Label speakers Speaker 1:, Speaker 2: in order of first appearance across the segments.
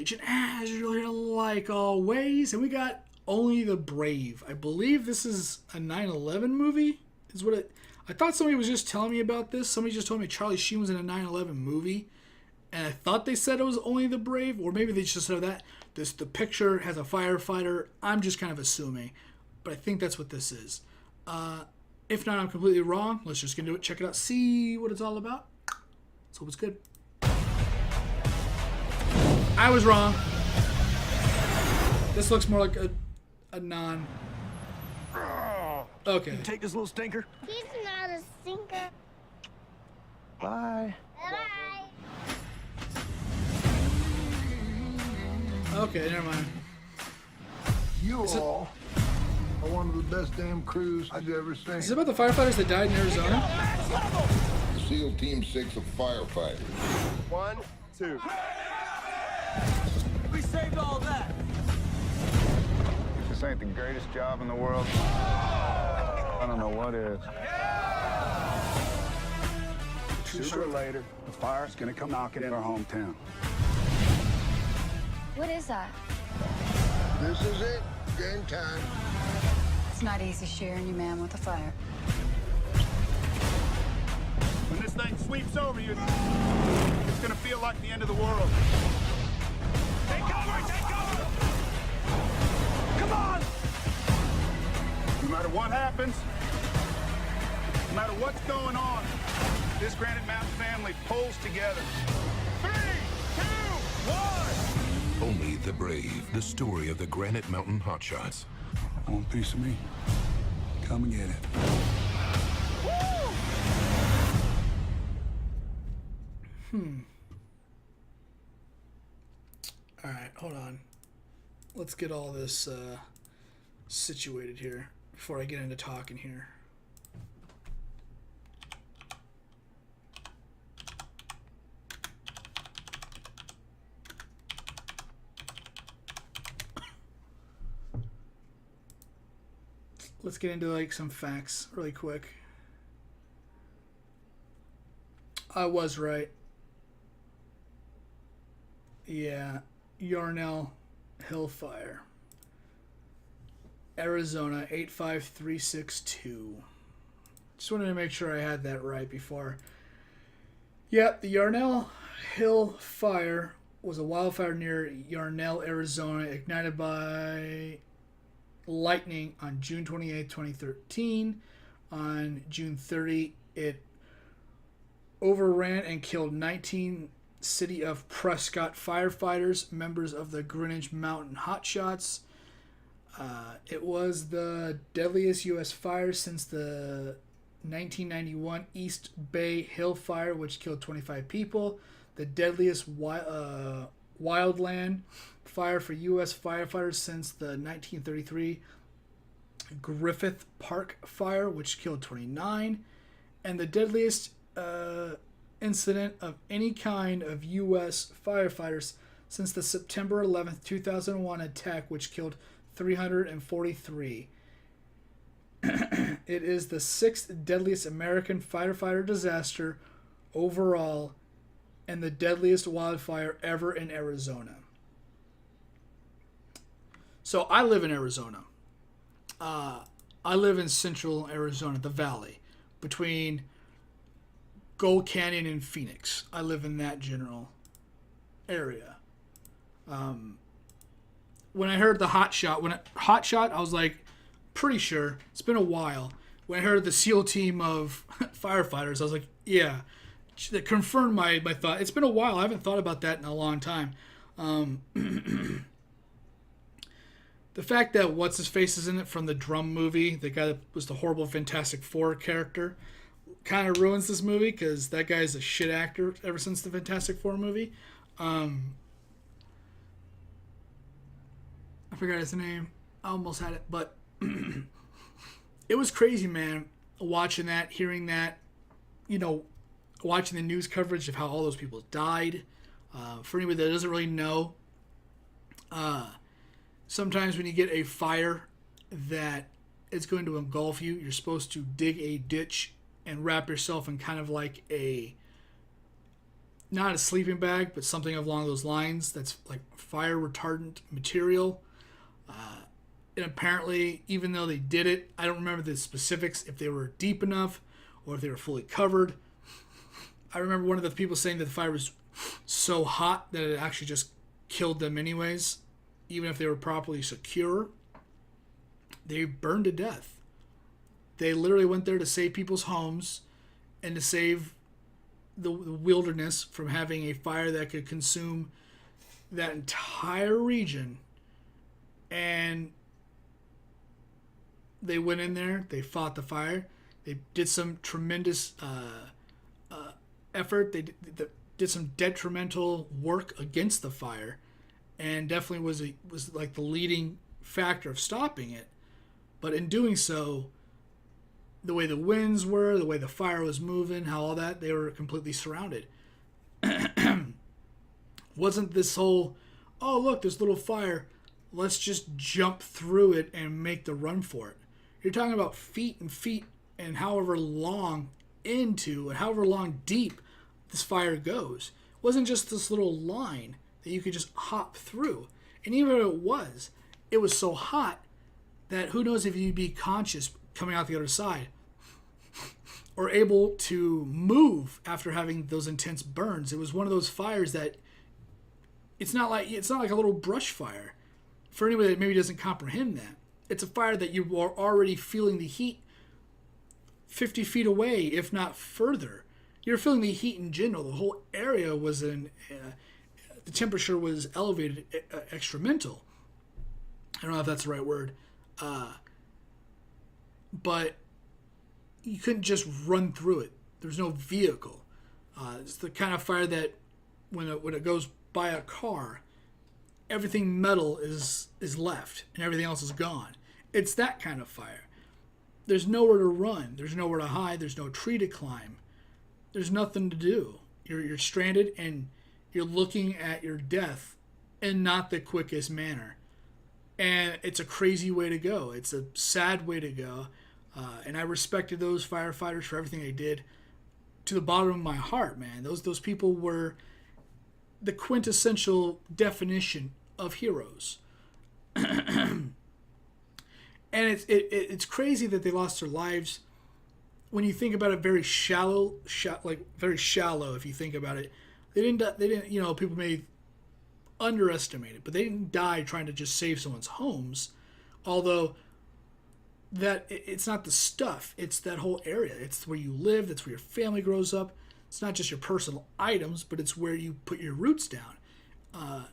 Speaker 1: Agent Azrael here like always. And we got Only the Brave. I believe this is a 9/11 movie. Is what it... I thought somebody was just telling me about this. Somebody just told me Charlie Sheen was in a 9/11 movie. And I thought they said it was Only the Brave. Or maybe they just said that. The picture has a firefighter. I'm just kind of assuming. But I think that's what this is. If not, I'm completely wrong. Let's just get into it. Check it out. See what it's all about. Let's hope it's good. I was wrong. This looks more like a non... Okay.
Speaker 2: You take this little stinker?
Speaker 3: He's not a stinker.
Speaker 2: Bye.
Speaker 3: Bye.
Speaker 1: Okay, never mind.
Speaker 4: You all are one of the best damn crews I've ever seen.
Speaker 1: Is it about the firefighters that died in Arizona?
Speaker 5: SEAL Team 6 of firefighters.
Speaker 2: 1, 2. We saved all that.
Speaker 6: If this ain't the greatest job in the world, I don't know what is.
Speaker 2: Sooner or later, the fire's gonna come knocking in our hometown.
Speaker 7: What is that?
Speaker 4: This is it. Game time.
Speaker 7: It's not easy sharing your man with a fire.
Speaker 2: When this thing sweeps over you, it's gonna feel like the end of the world. Take cover! Take cover! Come on! No matter what happens, no matter what's going on, this Granite Mountain family pulls together. 3, 2, 1!
Speaker 8: Only the Brave, the story of the Granite Mountain hotshots.
Speaker 2: Want a piece of me? Come and get it.
Speaker 1: Alright, hold on. Let's get all this situated here before I get into talking here. Let's get into like some facts really quick. I was right. Yeah, Yarnell Hill fire. Arizona 85362. Just wanted to make sure I had that right before. Yeah, the Yarnell Hill fire was a wildfire near Yarnell, Arizona, ignited by lightning on June 28, 2013. On June 30, it overran and killed 19 City of Prescott firefighters, members of the Greenwich Mountain Hotshots. It was the deadliest U.S. fire since the 1991 East Bay Hill fire, which killed 25 people. The deadliest wildland fire for U.S. firefighters since the 1933 Griffith Park fire, which killed 29. And the deadliest incident of any kind of U.S. firefighters since the September 11th, 2001 attack, which killed 343. It is the 6th deadliest American firefighter disaster overall and the deadliest wildfire ever in Arizona. So I live in Arizona. I live in central Arizona, the valley, between Gold Canyon and Phoenix. I live in that general area. When I heard the hotshot, I was like, pretty sure. It's been a while. When I heard the SEAL team of firefighters, I was like, yeah. That confirmed my thought. It's been a while. I haven't thought about that in a long time. The fact that what's-his-face is in it from the Drum movie, the guy that was the horrible Fantastic Four character, kind of ruins this movie because that guy's a shit actor ever since the Fantastic Four movie. I forgot his name. I almost had it, but it was crazy, man, watching that, hearing that, watching the news coverage of how all those people died. For anybody that doesn't really know, sometimes when you get a fire that is going to engulf you, you're supposed to dig a ditch and wrap yourself in kind of like a not a sleeping bag, but something along those lines that's like fire retardant material. And apparently, even though they did it, I don't remember the specifics, if they were deep enough or if they were fully covered. I remember one of the people saying that the fire was so hot that it actually just killed them anyways. Even if they were properly secure, they burned to death. They literally went there to save people's homes and to save the wilderness from having a fire that could consume that entire region. And they went in there, they fought the fire, they did some tremendous effort, they did some detrimental work against the fire, and definitely was like the leading factor of stopping it. But in doing so, the way the winds were, the way the fire was moving, how all that, they were completely surrounded. Wasn't this whole, oh look, this little fire, let's just jump through it and make the run for it. You're talking about feet and feet and however long into and however long deep this fire goes. It wasn't just this little line that you could just hop through. And even if it was so hot that who knows if you'd be conscious coming out the other side or able to move after having those intense burns. It was one of those fires that it's not like a little brush fire. For anybody that maybe doesn't comprehend that, it's a fire that you are already feeling the heat 50 feet away, if not further. You're feeling the heat in general. The whole area was the temperature was elevated extramental. I don't know if that's the right word. But you couldn't just run through it. There's no vehicle. It's the kind of fire that when it goes by a car, everything metal is left and everything else is gone. It's that kind of fire. There's nowhere to run. There's nowhere to hide. There's no tree to climb. There's nothing to do. You're stranded and you're looking at your death in not the quickest manner. And it's a crazy way to go. It's a sad way to go. And I respected those firefighters for everything they did to the bottom of my heart, man. Those people were the quintessential definition of heroes. And it's crazy that they lost their lives. When you think about it, very shallow. If you think about it, they didn't. You know, people may underestimate it, but they didn't die trying to just save someone's homes. Although that it's not the stuff; it's that whole area. It's where you live. That's where your family grows up. It's not just your personal items, but it's where you put your roots down.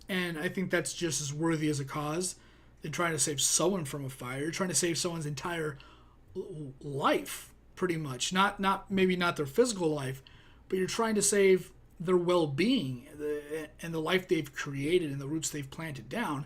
Speaker 1: And I think that's just as worthy as a cause than trying to save someone from a fire. You're trying to save someone's entire life, pretty much. Maybe not their physical life, but you're trying to save their well-being and the life they've created and the roots they've planted down.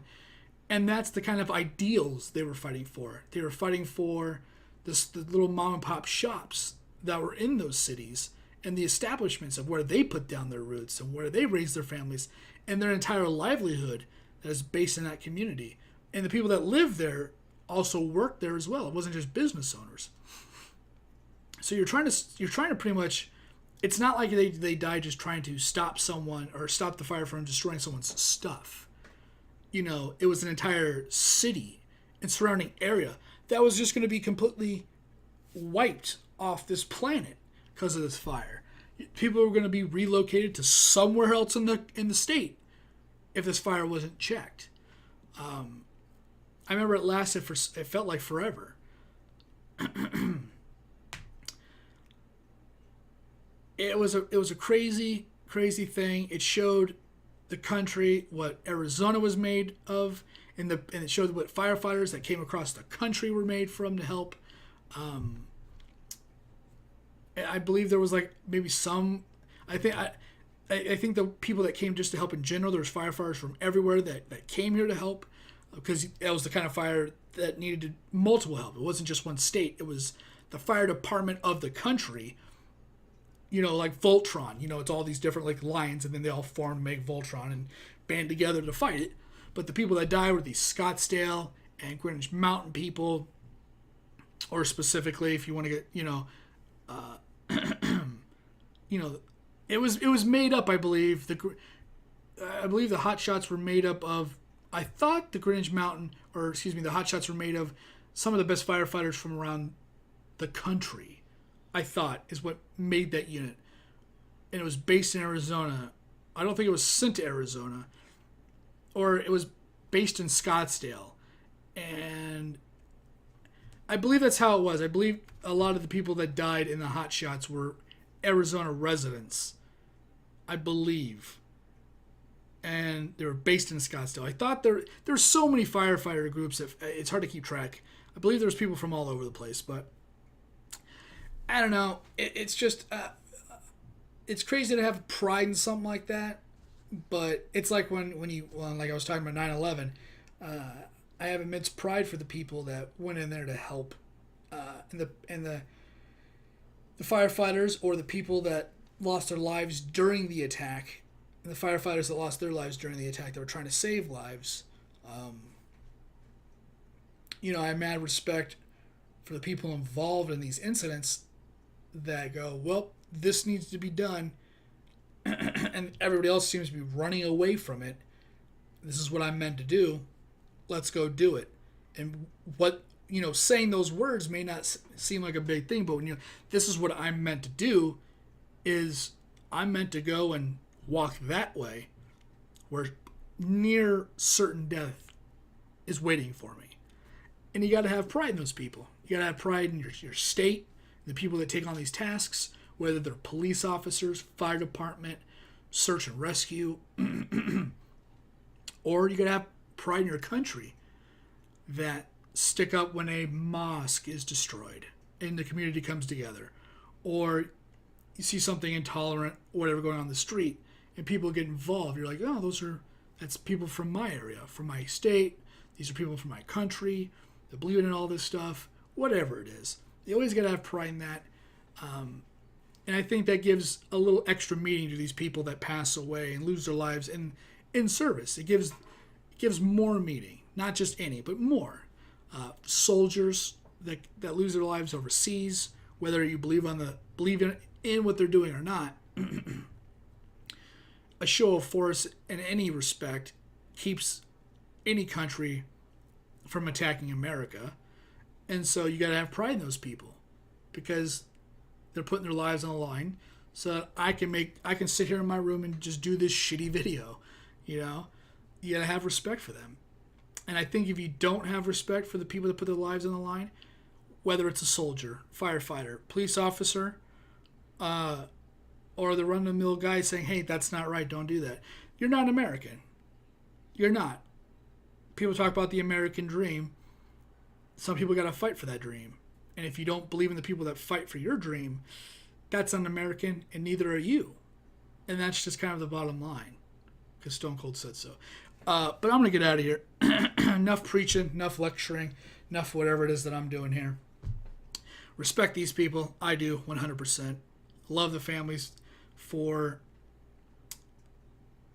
Speaker 1: And that's the kind of ideals they were fighting for. They were fighting for the little mom and pop shops that were in those cities and the establishments of where they put down their roots and where they raised their families and their entire livelihood that is based in that community. And the people that lived there also worked there as well. It wasn't just business owners. So you're trying to pretty much, it's not like they died just trying to stop someone or stop the fire from destroying someone's stuff. You know, it was an entire city and surrounding area that was just going to be completely wiped off this planet because of this fire. People were going to be relocated to somewhere else in the state if this fire wasn't checked. I remember it lasted it felt like forever. It was a crazy thing. It showed the country what Arizona was made of, and it showed what firefighters that came across the country were made from to help. I believe there was like maybe some. I think the people that came just to help in general, there was firefighters from everywhere that came here to help, because that was the kind of fire that needed multiple help. It wasn't just one state. It was the fire department of the country. You know, like Voltron. You know, it's all these different like lines, and then they all form to make Voltron and band together to fight it. But the people that died were these Scottsdale and Greenwich Mountain people, or specifically, if you want to get, It was made up, I believe. I believe the hotshots were made up of. I thought the Greenwich Mountain, or excuse me, the hotshots were made of some of the best firefighters from around the country. I thought is what made that unit, and it was based in Arizona. I don't think it was sent to Arizona, or it was based in Scottsdale, and I believe that's how it was. I believe a lot of the people that died in the hotshots were Arizona residents. I believe. And they were based in Scottsdale. I thought there's so many firefighter groups that it's hard to keep track. I believe there's people from all over the place, but I don't know. It's just it's crazy to have pride in something like that. But it's like when like I was talking about 9/11. I have immense pride for the people that went in there to help, and the firefighters or the people that lost their lives during the attack. And the firefighters that lost their lives during the attack that were trying to save lives. I have mad respect for the people involved in these incidents that go, well, this needs to be done, and everybody else seems to be running away from it. This is what I'm meant to do. Let's go do it. And what, saying those words may not seem like a big thing, but when this is what I'm meant to do, is I'm meant to go and walk that way where near certain death is waiting for me. And you got to have pride in those people. You got to have pride in your state, the people that take on these tasks, whether they're police officers, fire department, search and rescue, or you got to have pride in your country that stick up when a mosque is destroyed and the community comes together, or you see something intolerant, whatever, going on the street, and people get involved. You're like, oh, that's people from my area, from my state. These are people from my country that believe in all this stuff, whatever it is. You always got to have pride in that. And I think that gives a little extra meaning to these people that pass away and lose their lives in service. It gives more meaning, not just any, but more. Soldiers that lose their lives overseas, whether you believe in what they're doing or not. A show of force in any respect keeps any country from attacking America. And so you got to have pride in those people because they're putting their lives on the line so that I can sit here in my room and just do this shitty video. You got to have respect for them. And I think if you don't have respect for the people that put their lives on the line, whether it's a soldier, firefighter, police officer, or the run-of-the-mill guy saying, hey, that's not right, don't do that. You're not American. You're not. People talk about the American dream. Some people got to fight for that dream. And if you don't believe in the people that fight for your dream, that's un-American, and neither are you. And that's just kind of the bottom line, because Stone Cold said so. But I'm going to get out of here. Enough preaching, enough lecturing, enough whatever it is that I'm doing here. Respect these people. I do, 100%. Love the families for,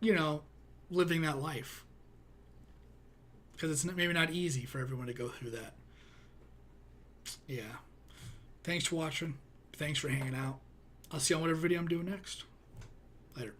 Speaker 1: living that life. Because it's maybe not easy for everyone to go through that. Yeah. Thanks for watching. Thanks for hanging out. I'll see you on whatever video I'm doing next. Later.